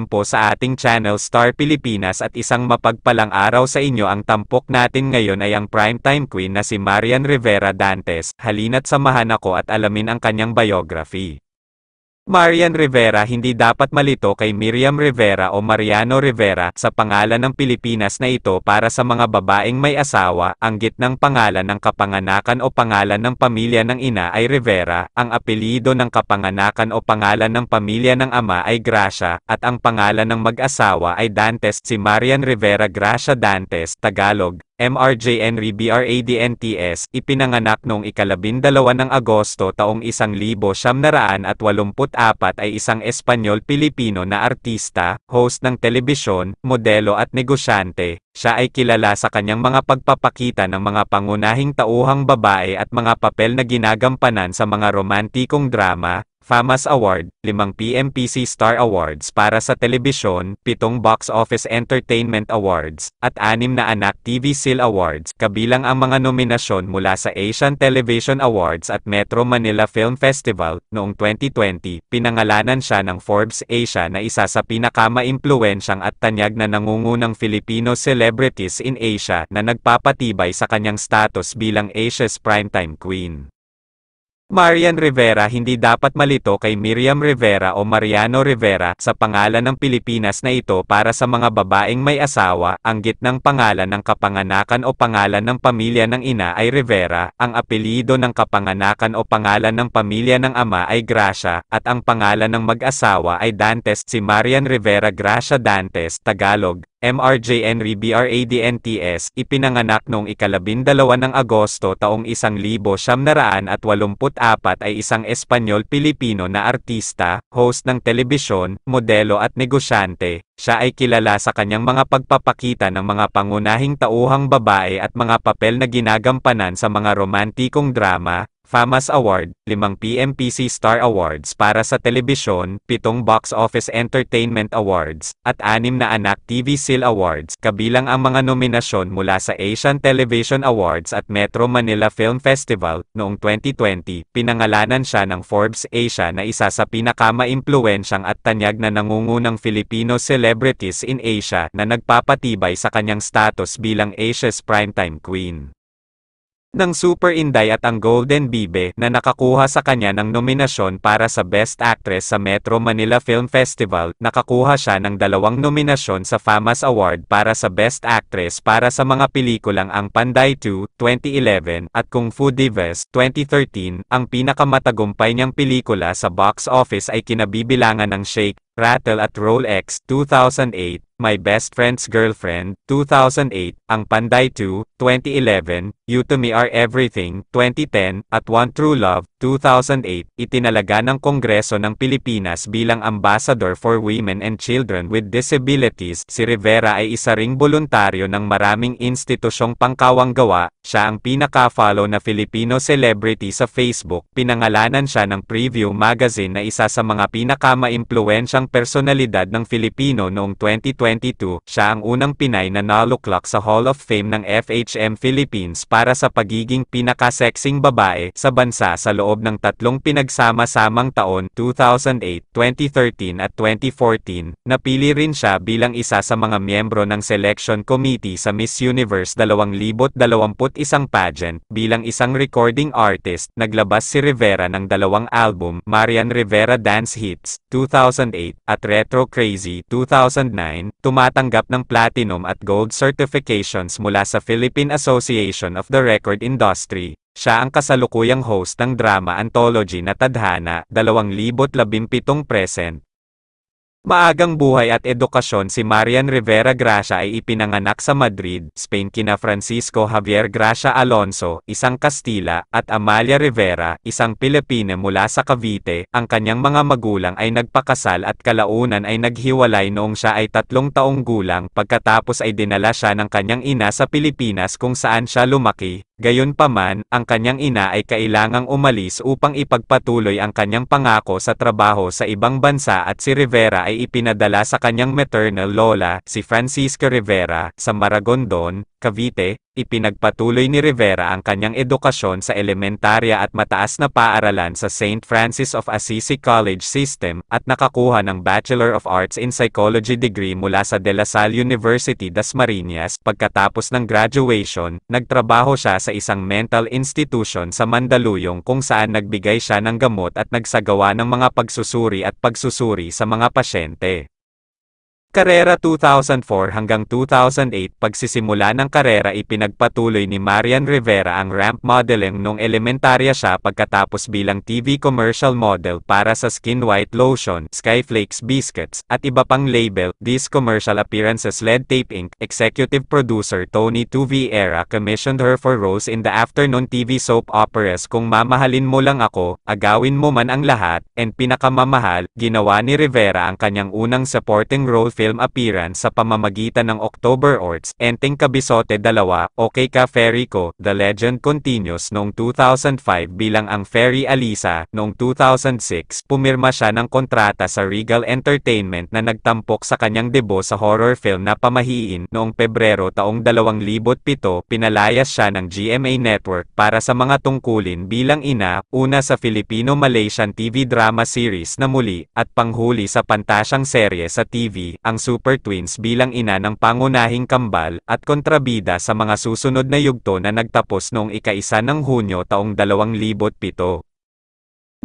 po sa ating channel Star Pilipinas at isang mapagpalang araw sa inyo. Ang tampok natin ngayon ay ang primetime queen na si Marian Rivera Dantes. Halina't samahan ako at alamin ang kanyang biography. Marian Rivera. Hindi dapat malito kay Miriam Rivera o Mariano Rivera sa pangalan ng Pilipinas na ito para sa mga babaeng may asawa. Ang gitnang pangalan ng kapanganakan o pangalan ng pamilya ng ina ay Rivera, ang apelyido ng kapanganakan o pangalan ng pamilya ng ama ay Gracia, at ang pangalan ng mag-asawa ay Dantes. Si Marian Rivera Gracia Dantes, Tagalog, MRJN Radnts, ipinanganak noong 12 ng Agosto taong 1984 ay isang Espanyol-Pilipino na artista, host ng telebisyon, modelo at negosyante. Siya ay kilala sa kanyang mga pagpapakita ng mga pangunahing tauhang babae at mga papel na ginagampanan sa mga romantikong drama. FAMAS Award, 5 PMPC Star Awards para sa telebisyon, 7 Box Office Entertainment Awards, at 6 na Anak TV Seal Awards, kabilang ang mga nominasyon mula sa Asian Television Awards at Metro Manila Film Festival. Noong 2020, pinangalanan siya ng Forbes Asia na isa sa pinakamaimpluwensyang at tanyag na nangungunang Filipino celebrities in Asia na nagpapatibay sa kanyang status bilang Asia's primetime queen. Marian Rivera. Hindi dapat malito kay Miriam Rivera o Mariano Rivera sa pangalan ng Pilipinas na ito para sa mga babaeng may asawa. Ang gitnang pangalan ng kapanganakan o pangalan ng pamilya ng ina ay Rivera, ang apelyido ng kapanganakan o pangalan ng pamilya ng ama ay Gracia, at ang pangalan ng mag-asawa ay Dantes. Si Marian Rivera Gracia Dantes, Tagalog, MRJN Radnts, ipinanganak noong 12 ng Agosto taong 1984 ay isang Espanyol-Pilipino na artista, host ng telebisyon, modelo at negosyante. Siya ay kilala sa kanyang mga pagpapakita ng mga pangunahing tauhang babae at mga papel na ginagampanan sa mga romantikong drama. FAMAS Award, 5 PMPC Star Awards para sa telebisyon, 7 Box Office Entertainment Awards, at 6 na Anak TV Seal Awards, kabilang ang mga nominasyon mula sa Asian Television Awards at Metro Manila Film Festival. Noong 2020, pinangalanan siya ng Forbes Asia na isa sa pinakamaimpluwensyang at tanyag na nangungunang Filipino celebrities in Asia na nagpapatibay sa kanyang status bilang Asia's primetime queen. Ng Super Inday at ang Golden Bibe na nakakuha sa kanya ng nominasyon para sa Best Actress sa Metro Manila Film Festival. Nakakuha siya ng 2 nominasyon sa FAMAS Award para sa Best Actress para sa mga pelikulang Ang Panday 2, 2011, at Kung Fu Divas, 2013. Ang pinakamatagumpay niyang pelikula sa box office ay kinabibilangan ng Shake, Rattle at Roll X, 2008, My Best Friend's Girlfriend, 2008, Ang Panday 2, 2011, You to Me Are Everything, 2010, at One True Love, 2008. Itinalaga ng Kongreso ng Pilipinas bilang Ambassador for Women and Children with Disabilities. Si Rivera ay isa ring voluntaryo ng maraming institusyong pangkawanggawa. Siya ang pinaka-follow na Filipino celebrity sa Facebook. Pinangalanan siya ng Preview Magazine na isa sa mga pinakamaimpluwensyang personalidad ng Filipino noong 2022. Siya ang unang Pinay na naluklak sa Hall of Fame ng FHM Philippines para sa pagiging pinaka-sexing babae sa bansa sa loob ng 3 pinagsama-samang taon, 2008, 2013 at 2014. Napili rin siya bilang isa sa mga miyembro ng selection committee sa Miss Universe 2021 pageant. Bilang isang recording artist, naglabas si Rivera ng 2 album, Marian Rivera Dance Hits, 2008, at Retro Crazy, 2009, tumatanggap ng platinum at gold certifications mula sa Philippine Association of the Record Industry. Siya ang kasalukuyang host ng drama anthology na Tadhana, 2017 present. Maagang buhay at edukasyon. Si Marian Rivera Gracia ay ipinanganak sa Madrid, Spain kina Francisco Javier Gracia Alonso, isang Kastila, at Amalia Rivera, isang Pilipina mula sa Cavite. Ang kanyang mga magulang ay nagpakasal at kalaunan ay naghiwalay noong siya ay 3 taong gulang. Pagkatapos ay dinala siya ng kanyang ina sa Pilipinas kung saan siya lumaki. Gayunpaman, ang kanyang ina ay kailangang umalis upang ipagpatuloy ang kanyang pangako sa trabaho sa ibang bansa at si Rivera ay ipinadala sa kanyang maternal lola, si Francisca Rivera, sa Maragondon, Cavite, ipinagpatuloy ni Rivera ang kanyang edukasyon sa elementarya at mataas na paaralan sa St. Francis of Assisi College System, at nakakuha ng Bachelor of Arts in Psychology degree mula sa De La Salle University Dasmariñas. Pagkatapos ng graduation, nagtrabaho siya sa isang mental institution sa Mandaluyong kung saan nagbigay siya ng gamot at nagsagawa ng mga pagsusuri at pagsusuri sa mga pasyente. Karera 2004 hanggang 2008. Pagsisimula ng karera, ipinagpatuloy ni Marian Rivera ang ramp modeling nung elementarya siya pagkatapos bilang TV commercial model para sa Skin White Lotion, Skyflakes Biscuits, at iba pang label. These commercial appearances led Tape Inc. Executive producer Tony Tuviera commissioned her for roles in the afternoon TV soap operas Kung Mamahalin Mo Lang Ako, Agawin Mo Man Ang Lahat, and Pinakamamahal. Ginawa ni Rivera ang kanyang unang supporting role film appearance sa pamamagitan ng October Orts, Enteng Kabisote 2, Okay Ka Fairy Ko, The Legend Continues noong 2005 bilang ang Fairy Alisa. Noong 2006, pumirma siya ng kontrata sa Regal Entertainment na nagtampok sa kanyang debut sa horror film na Pamahiin. Noong Pebrero taong 2007, pinalayas siya ng GMA Network para sa mga tungkulin bilang ina, una sa Filipino-Malaysian TV drama series na Muli, at panghuli sa pantasyang serye sa TV, ang Super Twins bilang ina ng pangunahing kambal, at kontrabida sa mga susunod na yugto na nagtapos noong ika-1 ng Hunyo taong 2007.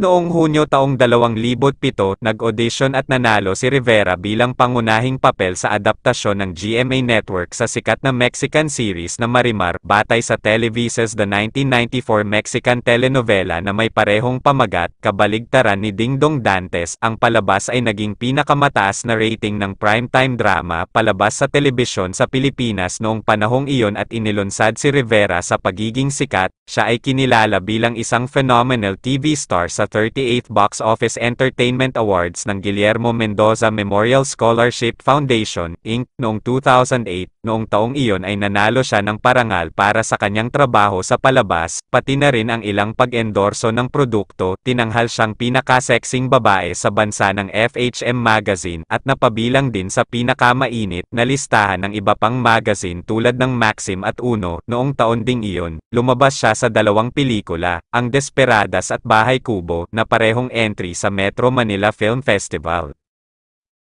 Noong Hunyo taong 2007, nag-audition at nanalo si Rivera bilang pangunahing papel sa adaptasyon ng GMA Network sa sikat na Mexican series na Marimar, batay sa Televisa's The 1994 Mexican telenovela na may parehong pamagat, Kabaligtaran ni Dingdong Dantes. Ang palabas ay naging pinakamataas na rating ng primetime drama palabas sa telebisyon sa Pilipinas noong panahong iyon, at inilunsad si Rivera sa pagiging sikat. Siya ay kinilala bilang isang phenomenal TV star sa 38th Box Office Entertainment Awards ng Guillermo Mendoza Memorial Scholarship Foundation, Inc. noong 2008. Noong taong iyon ay nanalo siya ng parangal para sa kanyang trabaho sa palabas, pati na rin ang ilang pag-endorso ng produkto. Tinanghal siyang pinakaseksing babae sa bansa ng FHM Magazine, at napabilang din sa pinakamainit na listahan ng iba pang magazine tulad ng Maxim at Uno. Noong taon ding iyon, lumabas siya sa dalawang pelikula, Ang Desperadas at Bahay Kubo, na parehong entry sa Metro Manila Film Festival.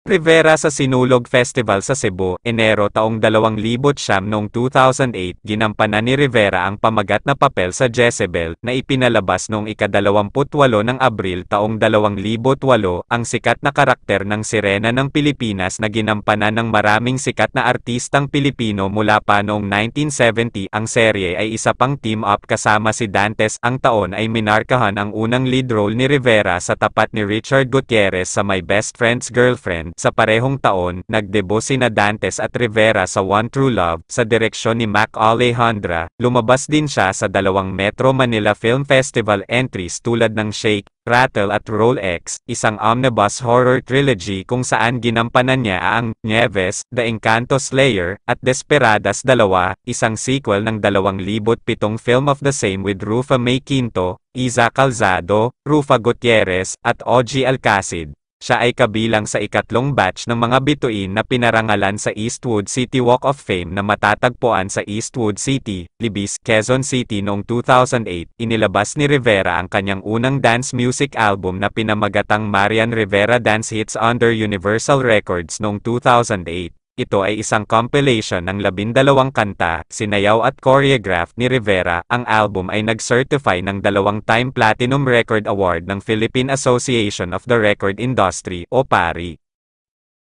Rivera sa Sinulog Festival sa Cebu, Enero taong 2009. Noong 2008, ginampanan ni Rivera ang pamagat na papel sa Jezebel, na ipinalabas noong ika-28 ng Abril taong 2008. Ang sikat na karakter ng Sirena ng Pilipinas na ginampanan ng maraming sikat na artistang Pilipino mula pa noong 1970. Ang serye ay isa pang team-up kasama si Dantes. Ang taon ay minarkahan ang unang lead role ni Rivera sa tapat ni Richard Gutierrez sa My Best Friend's Girlfriend. Sa parehong taon, nagdebut sina Dantes at Rivera sa One True Love, sa direksyon ni Mac Alejandra. Lumabas din siya sa dalawang Metro Manila Film Festival entries tulad ng Shake, Rattle at Roll X, isang omnibus horror trilogy kung saan ginampanan niya ang Nieves, The Encanto Slayer, at Desperadas 2, isang sequel ng 2007 film of the same with Rufa May Quinto, Iza Calzado, Rufa Gutierrez, at Ogie Alcacid. Siya ay kabilang sa ikatlong batch ng mga bituin na pinarangalan sa Eastwood City Walk of Fame na matatagpuan sa Eastwood City, Libis, Quezon City noong 2008. Inilabas ni Rivera ang kanyang unang dance music album na pinamagatang Marian Rivera Dance Hits under Universal Records noong 2008. Ito ay isang compilation ng 12 kanta, sinayaw at choreograph ni Rivera. Ang album ay nag-certify ng 2-time Platinum Record Award ng Philippine Association of the Record Industry, o PARI.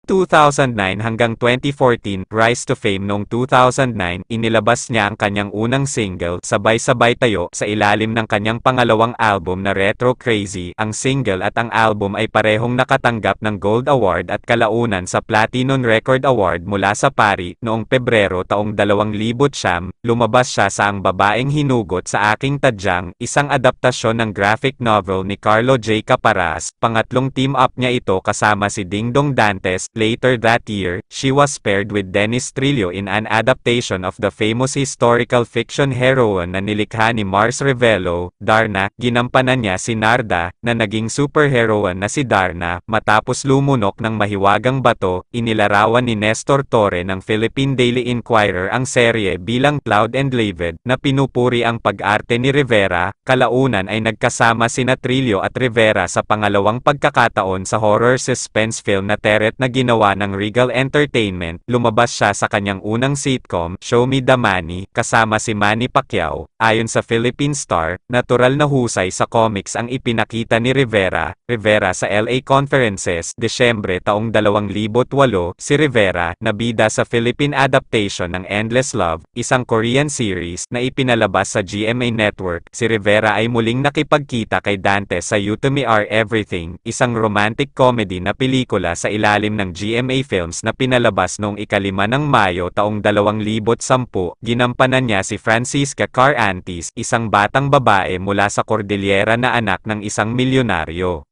2009 hanggang 2014, Rise to Fame. Noong 2009, inilabas niya ang kanyang unang single, Sabay-Sabay Tayo, sa ilalim ng kanyang pangalawang album na Retro Crazy. Ang single at ang album ay parehong nakatanggap ng Gold Award at kalaunan sa Platinum Record Award mula sa PARI. Noong Pebrero taong 2009, lumabas siya sa Ang Babaeng Hinugot sa Aking Tadyang, isang adaptasyon ng graphic novel ni Carlo J. Caparas. Pangatlong team-up niya ito kasama si Dingdong Dantes. Later that year, she was paired with Dennis Trillo in an adaptation of the famous historical fiction heroine na nilikha ni Mars Revelo, Darna. Ginampanan niya si Narda, na naging superheroine na si Darna. Matapos lumunok ng mahiwagang bato, inilarawan ni Nestor Torre ng Philippine Daily Inquirer ang serye bilang Cloud and David, na pinupuri ang pag-arte ni Rivera. Kalaunan ay nagkasama sina Trillo at Rivera sa pangalawang pagkakataon sa horror suspense film na Teret na ginawa ng Regal Entertainment. Lumabas siya sa kanyang unang sitcom, Show Me the Money, kasama si Manny Pacquiao. Ayon sa Philippine Star, natural na husay sa comics ang ipinakita ni Rivera. Rivera sa LA Conferences, Desyembre taong 2008, si Rivera, nabida sa Philippine adaptation ng Endless Love, isang Korean series na ipinalabas sa GMA Network. Si Rivera ay muling nakipagkita kay Dante sa You to Me Are Everything, isang romantic comedy na pelikula sa ilalim ng GMA Films na pinalabas noong 5 ng Mayo taong 2010. Ginampanan niya si Francisca Carantes, isang batang babae mula sa Cordillera na anak ng isang milyonaryo.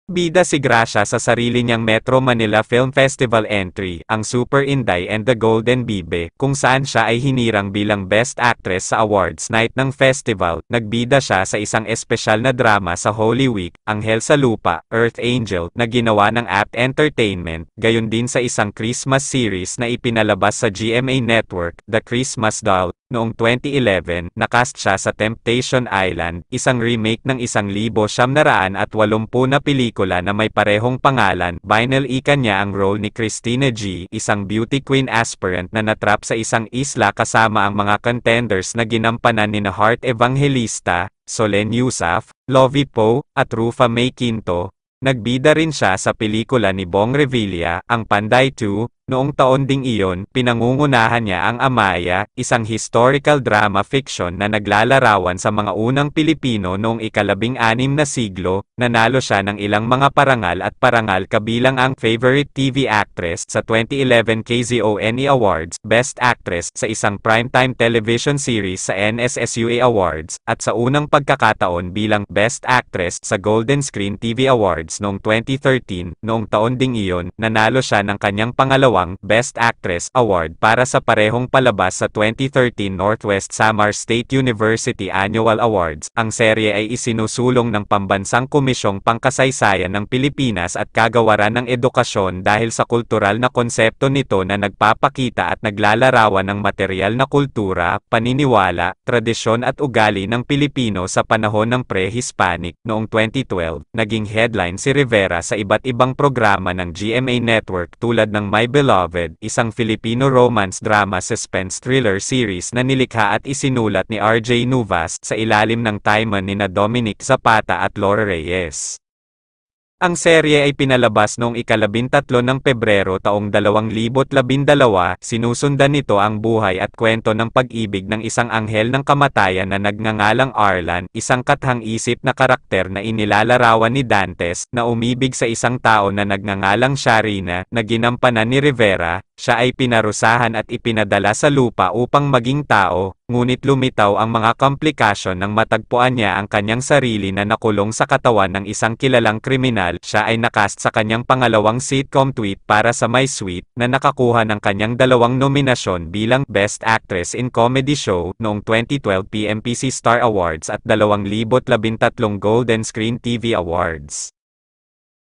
Bida si Gracia sa sarili niyang Metro Manila Film Festival entry, ang Super Inday and the Golden Bibe, kung saan siya ay hinirang bilang Best Actress sa awards night ng festival. Nagbida siya sa isang espesyal na drama sa Holy Week, Anghel sa Lupa, Earth Angel, na ginawa ng Apt Entertainment, gayon din sa isang Christmas series na ipinalabas sa GMA Network, The Christmas Doll. Noong 2011, nakast siya sa Temptation Island, isang remake ng 1980 na pelikula na may parehong pangalan. Binalikan niya ang role ni Christina G., isang beauty queen aspirant na natrap sa isang isla kasama ang mga contenders na ginampanan ni Heart Evangelista, Solen Yusuf, Lovie Poe, at Rufa May Quinto. Nagbida rin siya sa pelikula ni Bong Revilla, Ang Panday 2, noong taon ding iyon. Pinangungunahan niya ang Amaya, isang historical drama fiction na naglalarawan sa mga unang Pilipino noong ika-16 na siglo. Nanalo siya ng ilang mga parangal kabilang ang Favorite TV Actress sa 2011 KZONE Awards, Best Actress sa isang primetime television series sa NSSUA Awards, at sa unang pagkakataon bilang Best Actress sa Golden Screen TV Awards noong 2013. Noong taon ding iyon, nanalo siya ng kanyang pangalawang Best Actress Award para sa parehong palabas sa 2013 Northwest Samar State University Annual Awards. Ang serye ay isinusulong ng Pambansang Komisyong Pangkasaysayan ng Pilipinas at Kagawaran ng Edukasyon dahil sa kultural na konsepto nito na nagpapakita at naglalarawan ng materyal na kultura, paniniwala, tradisyon at ugali ng Pilipino sa panahon ng pre-Hispanic. Noong 2012, naging headline si Rivera sa iba't ibang programa ng GMA Network tulad ng My Beloved, isang Filipino romance drama suspense thriller series na nilikha at isinulat ni RJ Nuvas sa ilalim ng timeline nina Dominic Zapata at Laura Reyes. Ang serye ay pinalabas noong ika-13 ng Pebrero taong 2012. Sinusundan nito ang buhay at kwento ng pag-ibig ng isang anghel ng kamatayan na nagngangalang Arlan, isang kathang-isip na karakter na inilalarawan ni Dantes, na umibig sa isang tao na nagngangalang Sharina, na ginampanan ni Rivera. Siya ay pinarusahan at ipinadala sa lupa upang maging tao, ngunit lumitaw ang mga komplikasyon nang matagpuan niya ang kanyang sarili na nakulong sa katawan ng isang kilalang kriminal. Siya ay nakast sa kanyang pangalawang sitcom Tweet para sa My Sweet, na nakakuha ng kanyang 2 nominasyon bilang Best Actress in Comedy Show noong 2012 PMPC Star Awards at 2013 Golden Screen TV Awards.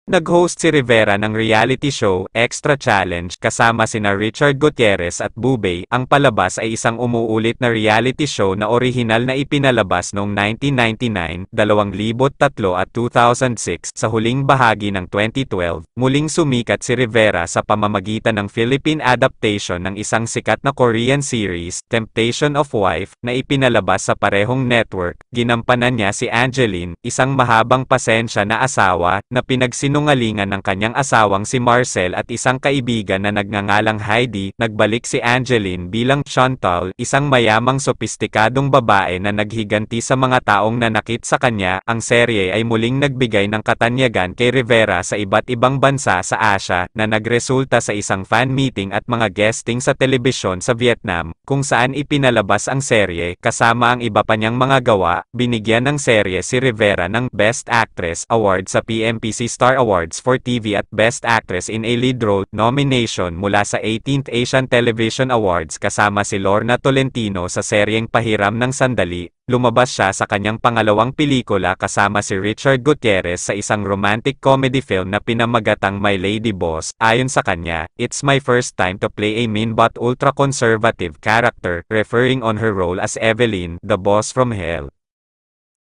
Nag-host si Rivera ng reality show, Extra Challenge, kasama sina Richard Gutierrez at Bubay. Ang palabas ay isang umuulit na reality show na orihinal na ipinalabas noong 1999, 2003 at 2006. Sa huling bahagi ng 2012, muling sumikat si Rivera sa pamamagitan ng Philippine adaptation ng isang sikat na Korean series, Temptation of Wife, na ipinalabas sa parehong network. Ginampanan niya si Angeline, isang mahabang pasensya na asawa, na pinagsinungalingan ng kanyang asawang si Marcel at isang kaibigan na nagngangalang Heidi. Nagbalik si Angeline bilang Chantal, isang mayamang sopistikadong babae na naghiganti sa mga taong nanakit sa kanya. Ang serye ay muling nagbigay ng katanyagan kay Rivera sa iba't ibang bansa sa Asia, na nagresulta sa isang fan meeting at mga guesting sa telebisyon sa Vietnam, kung saan ipinalabas ang serye, kasama ang iba pa niyang mga gawa. Binigyan ng serye si Rivera ng Best Actress Award sa PMPC Star Awards for TV at Best Actress in a Lead Role nomination mula sa 18th Asian Television Awards kasama si Lorna Tolentino sa seryeng Pahiram ng Sandali. Lumabas siya sa kanyang pangalawang pelikula kasama si Richard Gutierrez sa isang romantic comedy film na pinamagatang My Lady Boss. Ayon sa kanya, "It's my first time to play a mean but ultra-conservative character," referring on her role as Evelyn, the boss from hell.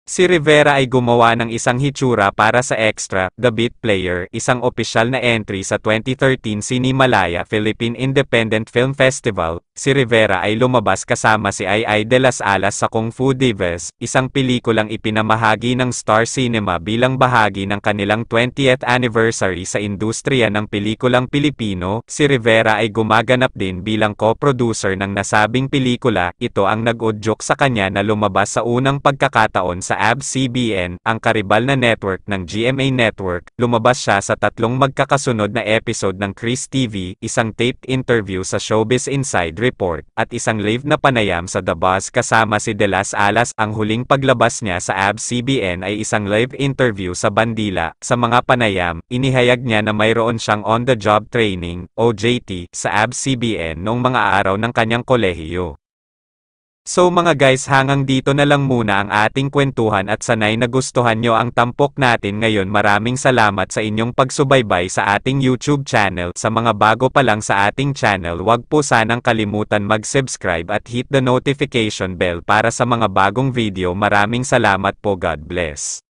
Si Rivera ay gumawa ng isang hitsura para sa Extra, The Beat Player, isang opisyal na entry sa 2013 Cinemalaya Philippine Independent Film Festival. Si Rivera ay lumabas kasama si Ai de las Alas sa Kung Fu Divas, isang pelikulang ipinamahagi ng Star Cinema bilang bahagi ng kanilang 20th anniversary sa industriya ng pelikulang Pilipino. Si Rivera ay gumaganap din bilang co-producer ng nasabing pelikula. Ito ang nag-udyok sa kanya na lumabas sa unang pagkakataon sa ABS-CBN, ang karibal na network ng GMA Network. Lumabas siya sa 3 magkakasunod na episode ng Chris TV, isang taped interview sa Showbiz Inside Report, at isang live na panayam sa The Buzz kasama si De Las Alas. Ang huling paglabas niya sa ABS-CBN ay isang live interview sa Bandila. Sa mga panayam, inihayag niya na mayroon siyang on-the-job training, OJT, sa ABS-CBN noong mga araw ng kanyang kolehiyo. So mga guys, hanggang dito na lang muna ang ating kwentuhan at sanay nagustuhan nyo ang tampok natin ngayon. Maraming salamat sa inyong pagsubaybay sa ating YouTube channel. Sa mga bago pa lang sa ating channel, wag po sanang kalimutan mag-subscribe at hit the notification bell para sa mga bagong video. Maraming salamat po. God bless.